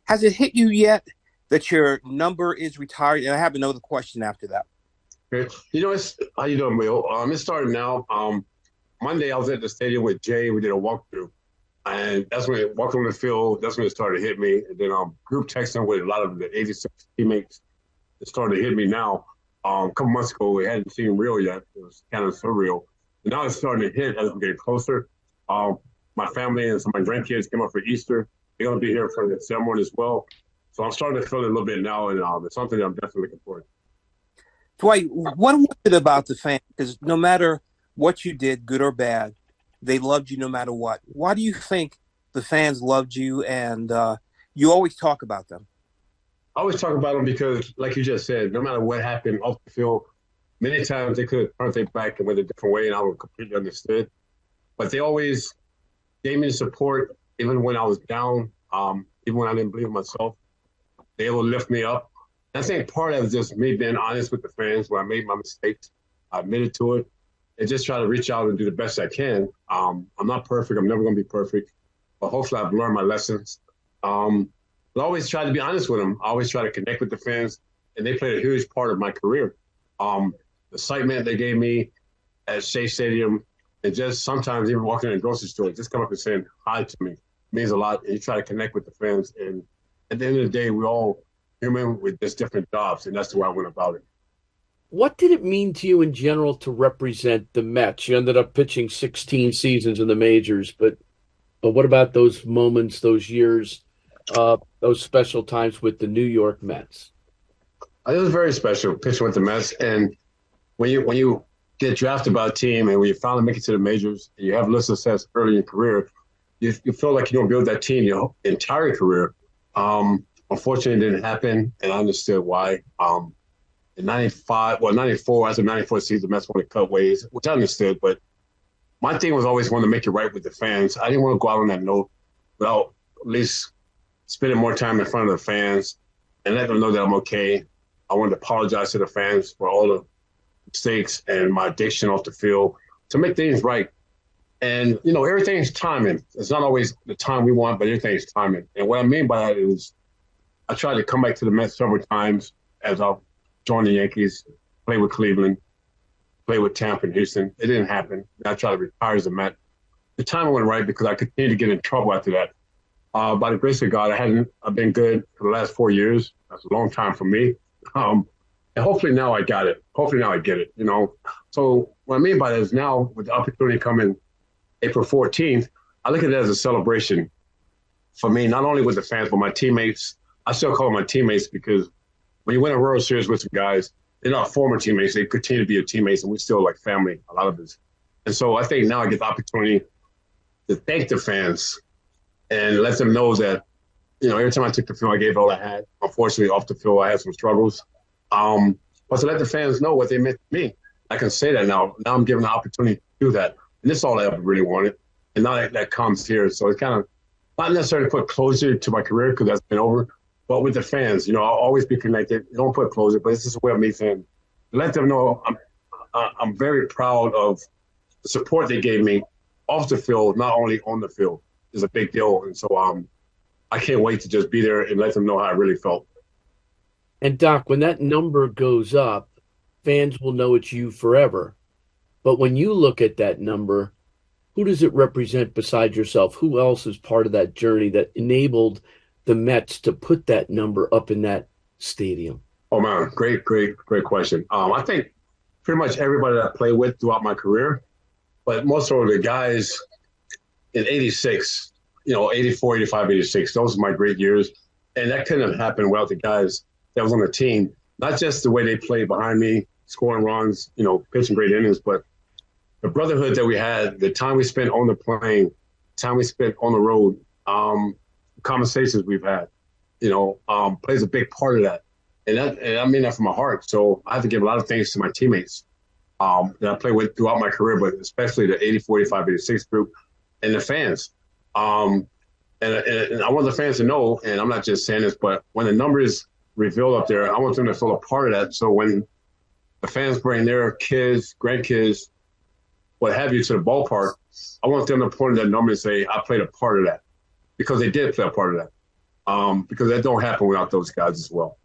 Has it hit you yet that your number is retired? And I have another question after that. Okay. How you doing, Will? It started now. Monday I was at the stadium with Jay. We did a walkthrough, and that's when walking on the field. That's when it started to hit me. And then group texting with a lot of the 86 teammates. It started to hit me now. A couple months ago, we hadn't seen real yet. It was kind of surreal. But now it's starting to hit as we're getting closer. My family and some of my grandkids came up for Easter. They're going to be here for the ceremony as well. So I'm starting to feel it a little bit now, and it's something that I'm definitely looking forward to. Dwight, what was it about the fans? Because no matter what you did, good or bad, they loved you no matter what. Why do you think the fans loved you, and you always talk about them? I always talk about them because, like you just said, no matter what happened off the field, many times they could have turned their back and went a different way, and I would completely understood. But they always gave me the support, even when I was down, even when I didn't believe in myself. They will lift me up. I think part of it is just me being honest with the fans when I made my mistakes. I admitted to it and just try to reach out and do the best I can. I'm not perfect. I'm never going to be perfect. But hopefully I've learned my lessons. But I always try to be honest with them. I always try to connect with the fans, and they played a huge part of my career. The excitement they gave me at Shea Stadium, and just sometimes even walking in a grocery store, just come up and saying hi to me means a lot. And you try to connect with the fans. And at the end of the day, we all human with just different jobs, and that's the way I went about it. What did it mean to you in general to represent the Mets? You ended up pitching 16 seasons in the majors, but what about those moments, those years, those special times with the New York Mets? It was very special pitching with the Mets, and when you get drafted by a team and when you finally make it to the majors and you have a little success early in your career, you feel like you're going to build that team your entire career. Unfortunately, it didn't happen, and I understood why. In 94, after the 94 season, the Mets wanted to cut ways, which I understood. But my thing was always want to make it right with the fans. I didn't want to go out on that note without at least spending more time in front of the fans and let them know that I'm okay. I wanted to apologize to the fans for all the mistakes and my addiction off the field to make things right. And, everything's timing. It's not always the time we want, but everything's timing. And what I mean by that is I tried to come back to the Mets several times as I joined the Yankees, play with Cleveland, play with Tampa and Houston. It didn't happen. I tried to retire as a Met. The timing went right because I continued to get in trouble after that. By the grace of God, I've been good for the last 4 years. That's a long time for me. And hopefully now I got it. Hopefully now I get it, So what I mean by that is now with the opportunity coming April 14th, I look at it as a celebration for me, not only with the fans, but my teammates. I still call them my teammates because when you win a World Series with some guys, they're not former teammates. They continue to be your teammates, and we're still like family, a lot of us. And so I think now I get the opportunity to thank the fans and let them know that, every time I took the field, I gave all I had. Unfortunately, off the field, I had some struggles. But to let the fans know what they meant to me, I can say that now. Now I'm given the opportunity to do that. And this is all I ever really wanted. And now that comes here. So it's kind of not necessarily put closure to my career because that's been over. But with the fans, I'll always be connected. Don't put closure, but it's just a way of me saying, let them know I'm very proud of the support they gave me off the field, not only on the field. It's a big deal. And so I can't wait to just be there and let them know how I really felt. And Doc, when that number goes up, fans will know it's you forever. But when you look at that number, who does it represent besides yourself? Who else is part of that journey that enabled the Mets to put that number up in that stadium? Oh, man, great question. I think pretty much everybody that I played with throughout my career, but most of the guys in 86, 84, 85, 86, those are my great years. And that couldn't have happened without the guys that was on the team, not just the way they played behind me, scoring runs, pitching great innings, but the brotherhood that we had, the time we spent on the plane, time we spent on the road, conversations we've had, plays a big part of that. And I mean that from my heart. So I have to give a lot of thanks to my teammates that I played with throughout my career, but especially the 84, 85, 86 group and the fans. And I want the fans to know, and I'm not just saying this, but when the numbers revealed up there, I want them to feel a part of that. So when the fans bring their kids, grandkids, what have you, to the ballpark, I want them to point at that number and say, I played a part of that, because they did play a part of that. because that don't happen without those guys as well.